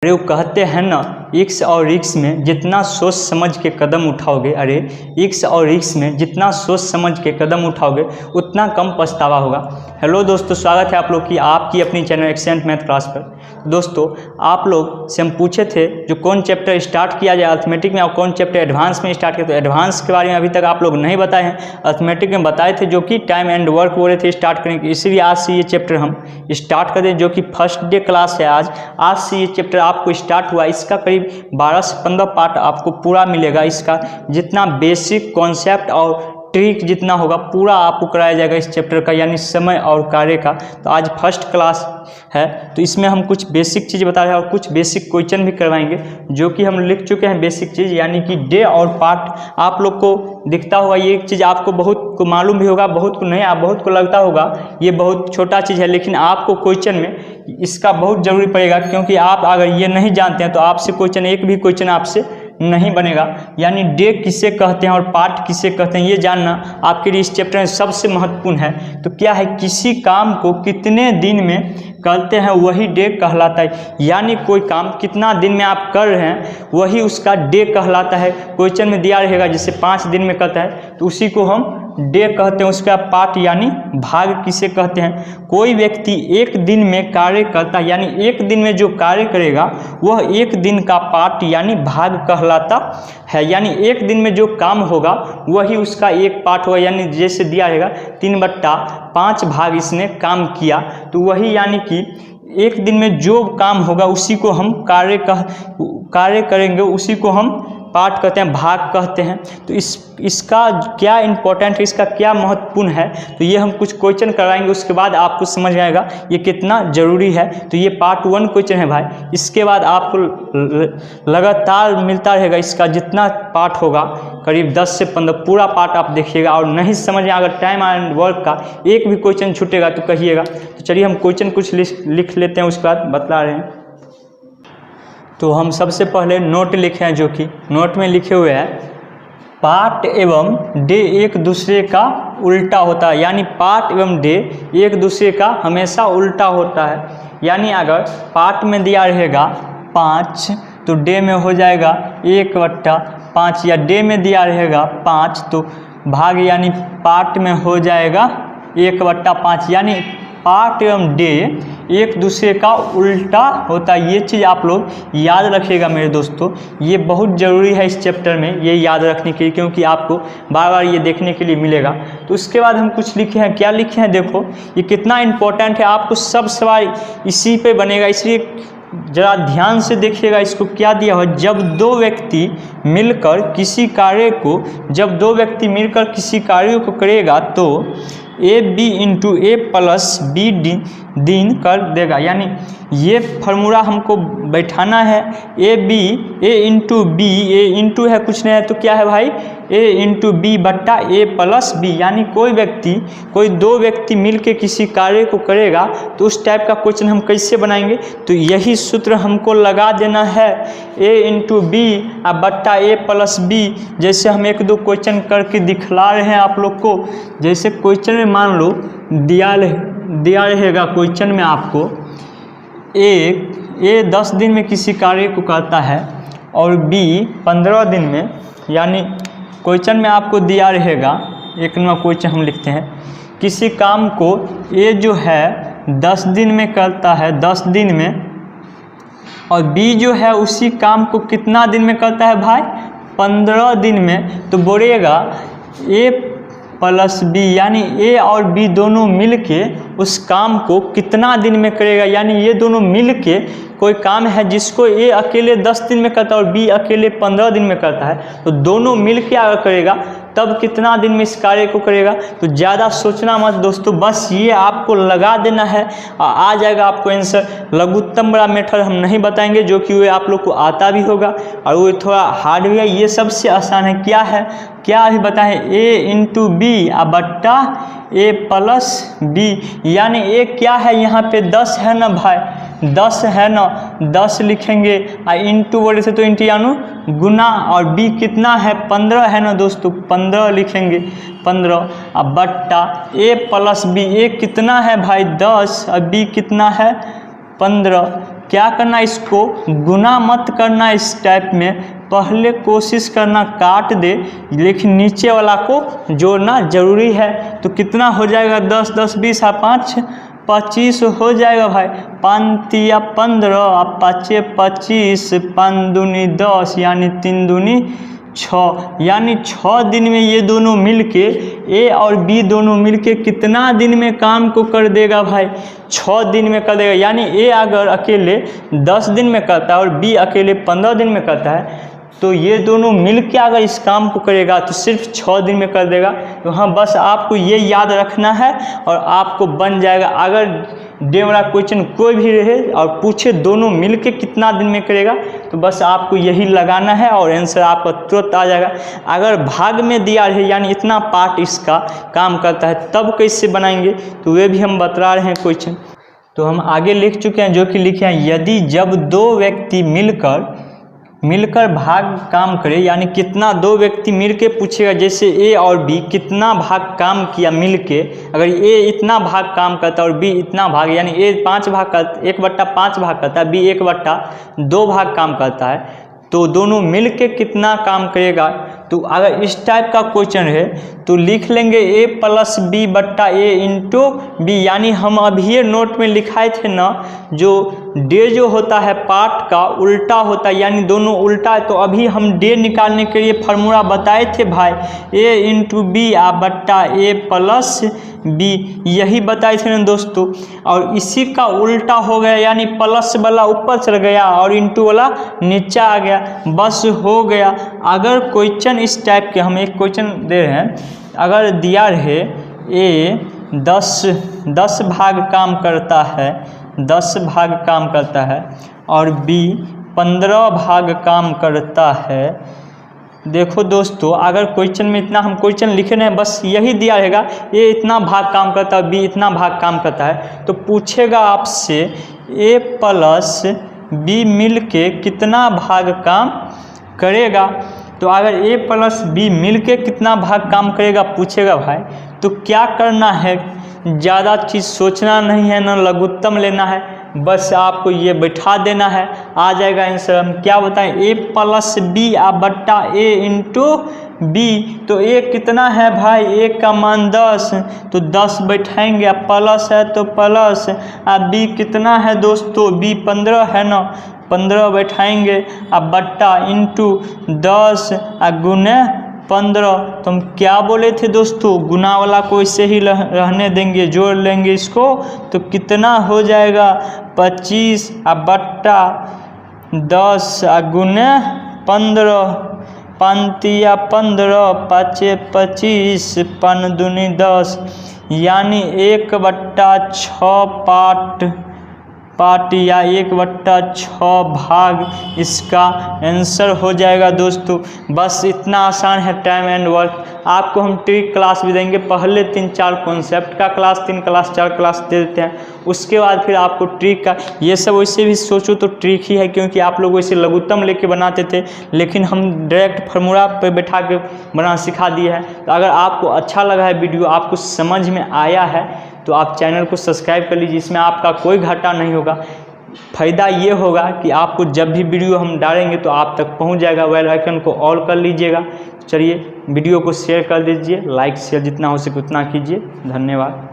अरे वो कहते हैं ना, इक्स और रिक्स में जितना सोच समझ के कदम उठाओगे, अरे इक्स और रिक्स में जितना सोच समझ के कदम उठाओगे उतना कम पछतावा होगा। हेलो दोस्तों, स्वागत है आप लोग की आपकी अपनी चैनल एक्सेलेंट मैथ क्लास पर। दोस्तों, आप लोग से हम पूछे थे जो कौन चैप्टर स्टार्ट किया जाए अर्थमेटिक में और कौन चैप्टर एडवांस में स्टार्ट किया। तो एडवांस के बारे में अभी तक आप लोग नहीं बताए हैं, अर्थमेटिक में बताए थे जो कि टाइम एंड वर्क बोले थे स्टार्ट करने की। इसीलिए आज से ये चैप्टर हम स्टार्ट कर दें जो कि फर्स्ट डे क्लास है आज से ये चैप्टर आपको स्टार्ट हुआ। इसका करीब 12 से 15 पार्ट आपको पूरा मिलेगा। इसका जितना बेसिक कॉन्सेप्ट और ट्रिक जितना होगा पूरा आपको कराया जाएगा इस चैप्टर का, यानी समय और कार्य का। तो आज फर्स्ट क्लास है तो इसमें हम कुछ बेसिक चीज़ बता रहे हैं और कुछ बेसिक क्वेश्चन भी करवाएंगे जो कि हम लिख चुके हैं। बेसिक चीज़ यानी कि डे और पार्ट आप लोग को दिखता होगा, ये एक चीज़ आपको बहुत को मालूम भी होगा, बहुत को नहीं, बहुत को लगता होगा ये बहुत छोटा चीज़ है, लेकिन आपको क्वेश्चन में इसका बहुत ज़रूरी पड़ेगा। क्योंकि आप अगर ये नहीं जानते हैं तो आपसे क्वेश्चन एक भी क्वेश्चन आपसे नहीं बनेगा। यानी डे किसे कहते हैं और पार्ट किसे कहते हैं ये जानना आपके लिए इस चैप्टर में सबसे महत्वपूर्ण है। तो क्या है, किसी काम को कितने दिन में करते हैं वही डे कहलाता है। यानी कोई काम कितना दिन में आप कर रहे हैं वही उसका डे कहलाता है। क्वेश्चन में दिया रहेगा जैसे 5 दिन में करता है तो उसी को हम डे कहते हैं। उसका पार्ट यानी भाग किसे कहते हैं। कोई व्यक्ति एक दिन में कार्य करता है, यानी एक दिन में जो कार्य करेगा वह एक दिन का पार्ट यानी भाग कहलाता है। यानी एक दिन में जो काम होगा वही उसका एक पार्ट होगा। यानी जैसे दिया रहेगा 3/5 भाग इसने काम किया तो वही यानी कि एक दिन में जो काम होगा उसी को हम कार्य करेंगे, उसी को हम पार्ट कहते हैं, भाग कहते हैं। तो इसका क्या इम्पोर्टेंट है, इसका क्या महत्वपूर्ण है, तो ये हम कुछ क्वेश्चन कराएंगे। उसके बाद आपको समझ आएगा ये कितना ज़रूरी है। तो ये पार्ट 1 क्वेश्चन है भाई। इसके बाद आपको लगातार मिलता रहेगा, इसका जितना पार्ट होगा करीब 10 से 15 पूरा पार्ट आप देखिएगा। और नहीं समझ में अगर टाइम एंड वर्क का एक भी क्वेश्चन छूटेगा तो कहिएगा। तो चलिए हम क्वेश्चन कुछ लिख लेते हैं, उसके बाद बतला रहे हैं। तो हम सबसे पहले नोट लिखे हैं, जो कि नोट में लिखे हुए हैं पार्ट एवं डे एक दूसरे का उल्टा होता है। यानी पार्ट एवं डे एक दूसरे का हमेशा उल्टा होता है। यानी अगर पार्ट में दिया रहेगा 5 तो डे में हो जाएगा 1/5, या डे में दिया रहेगा 5 तो भाग यानी पार्ट में हो जाएगा 1/5। यानी पार्ट एवं डे एक दूसरे का उल्टा होता है। ये चीज़ आप लोग याद रखिएगा मेरे दोस्तों, ये बहुत ज़रूरी है इस चैप्टर में ये याद रखने के लिए, क्योंकि आपको बार बार ये देखने के लिए मिलेगा। तो उसके बाद हम कुछ लिखे हैं, क्या लिखे हैं देखो, ये कितना इम्पोर्टेंट है, आपको सब सवाल इसी पे बनेगा, इसलिए ज़रा ध्यान से देखिएगा। इसको क्या दिया हो, जब दो व्यक्ति मिलकर किसी कार्य को करेगा तो AB × A + B दिन कर देगा। यानी ये फार्मूला हमको बैठाना है, A × B, A इंटू है कुछ नहीं है तो क्या है भाई A × B बट्टा A + B। यानी कोई दो व्यक्ति मिलके किसी कार्य को करेगा तो उस टाइप का क्वेश्चन हम कैसे बनाएंगे। तो यही सूत्र हमको लगा देना है, A × B बट्टा A + B। जैसे हम 1-2 क्वेश्चन करके दिखला रहे हैं आप लोग को। जैसे क्वेश्चन में मान लो दिया रहेगा क्वेश्चन में आपको A 10 दिन में किसी कार्य को करता है और B 15 दिन में। यानी क्वेश्चन में आपको दिया रहेगा, एक नंबर क्वेश्चन हम लिखते हैं, किसी काम को A जो है 10 दिन में करता है, 10 दिन में, और B जो है उसी काम को कितना दिन में करता है भाई 15 दिन में। तो बोलेगा A + B, यानी A और B दोनों मिलके उस काम को कितना दिन में करेगा। यानी ये दोनों मिलके कोई काम है जिसको A अकेले 10 दिन में करता है और B अकेले 15 दिन में करता है, तो दोनों मिलके अगर करेगा तब कितना दिन में इस कार्य को करेगा। तो ज़्यादा सोचना मत दोस्तों, बस ये आपको लगा देना है, आ जाएगा आपको आंसर। लघुत्तम बड़ा मेथड हम नहीं बताएंगे जो कि वो आप लोग को आता भी होगा और वो थोड़ा हार्ड भी है। ये सबसे आसान है, क्या अभी बताएं, A × B बट्टा A + B। यानी A क्या है यहाँ पे 10 है ना भाई, 10 है ना, 10 लिखेंगे इंटू बोले थे तो इंटू यानी गुना, और B कितना है 15 है ना दोस्तों, 15 लिखेंगे 15 अब बट्टा A + B। A कितना है भाई 10 और B कितना है 15। क्या करना, इसको गुना मत करना इस टाइप में, पहले कोशिश करना काट दे, लेकिन नीचे वाला को जोड़ना जरूरी है। तो कितना हो जाएगा, 10 10 20 5 25 हो जाएगा भाई, 5 या 15 और 5 25, 5 दूनी 10 यानी 3 दूनी 6, यानी 6 दिन में ये दोनों मिलके ए और बी दोनों मिलके कितना दिन में काम को कर देगा भाई, 6 दिन में कर देगा। यानी ए अगर अकेले 10 दिन में करता है और बी अकेले 15 दिन में करता है, तो ये दोनों मिलके अगर इस काम को करेगा तो सिर्फ 6 दिन में कर देगा। तो हाँ, बस आपको ये याद रखना है और आपको बन जाएगा। अगर डे वाला क्वेश्चन कोई भी रहे और पूछे दोनों मिलके कितना दिन में करेगा, तो बस आपको यही लगाना है और आंसर आपका तुरंत आ जाएगा। अगर भाग में दिया रहे यानी इतना पार्ट इसका काम करता है, तब कैसे बनाएंगे, तो वे भी हम बता रहे हैं क्वेश्चन। तो हम आगे लिख चुके हैं, जो कि लिखे हैं, यदि जब 2 व्यक्ति मिलकर भाग काम करे, यानी कितना 2 व्यक्ति मिलके पूछेगा, जैसे ए और बी कितना भाग काम किया मिलके, अगर ए इतना भाग काम करता है और बी इतना भाग, यानी ए 1/5 भाग करता है, बी 1/2 भाग काम करता है, तो दोनों मिलके कितना काम करेगा। तो अगर इस टाइप का क्वेश्चन है तो लिख लेंगे ए प्लस बी बट्टा ए इंटू बी, यानी हम अभी ये नोट में लिखाए थे ना, जो डे जो होता है पार्ट का उल्टा होता है, यानी दोनों उल्टा है। तो अभी हम डे निकालने के लिए फार्मूला बताए थे भाई, ए इंटू बी आ बट्टा ए प्लस बी, यही बताए थे ना दोस्तों। और इसी का उल्टा हो गया, यानी प्लस वाला ऊपर चल गया और इंटू वाला नीचे आ गया, बस हो गया। अगर क्वेश्चन इस टाइप के, हम एक क्वेश्चन दे रहे हैं, अगर दिया रहे ए 10 भाग काम करता है, 10 भाग काम करता है और बी 15 भाग काम करता है। देखो दोस्तों, अगर क्वेश्चन में इतना हम क्वेश्चन लिखे नहीं, बस यही दिया रहेगा ए इतना भाग काम करता है, बी इतना भाग काम करता है, तो पूछेगा आपसे ए प्लस बी मिल के कितना भाग काम करेगा। तो अगर ए प्लस बी मिल के कितना भाग काम करेगा पूछेगा भाई, तो क्या करना है, ज़्यादा चीज़ सोचना नहीं है, ना लघुत्तम लेना है, बस आपको ये बैठा देना है, आ जाएगा आंसर। हम क्या बताएं, ए प्लस बी आ बट्टा ए इंटू बी, तो ए कितना है भाई, ए का मान 10, तो 10 बैठाएंगे, अब प्लस है तो प्लस, अब बी कितना है दोस्तों, बी 15 है ना, 15 बैठाएंगे, अब बट्टा इंटू 10 गुने 15। तो हम क्या बोले थे दोस्तों, गुना वाला को इसे ही रहने देंगे, जोड़ लेंगे इसको, तो कितना हो जाएगा 25 बट्टा 10 गुने 15, 5 या 15, 5 25, 5 दूनी 10, यानी 1/6 पार्ट या 1/6 भाग इसका आंसर हो जाएगा दोस्तों। बस इतना आसान है टाइम एंड वर्क। आपको हम ट्रिक क्लास भी देंगे, पहले 3-4 कॉन्सेप्ट का क्लास, 3 क्लास 4 क्लास दे देते हैं, उसके बाद फिर आपको ट्रिक का, ये सब वैसे भी सोचो तो ट्रिक ही है, क्योंकि आप लोग वैसे लघुत्तम लेके बनाते थे, लेकिन हम डायरेक्ट फार्मूला पे बैठा के बनाना सिखा दिया है। तो अगर आपको अच्छा लगा है वीडियो, आपको समझ में आया है, तो आप चैनल को सब्सक्राइब कर लीजिए, इसमें आपका कोई घाटा नहीं होगा। फ़ायदा ये होगा कि आपको जब भी वीडियो हम डालेंगे तो आप तक पहुंच जाएगा, बेल आइकन को ऑल कर लीजिएगा। चलिए वीडियो को शेयर कर दीजिए, लाइक शेयर जितना हो सके उतना कीजिए। धन्यवाद।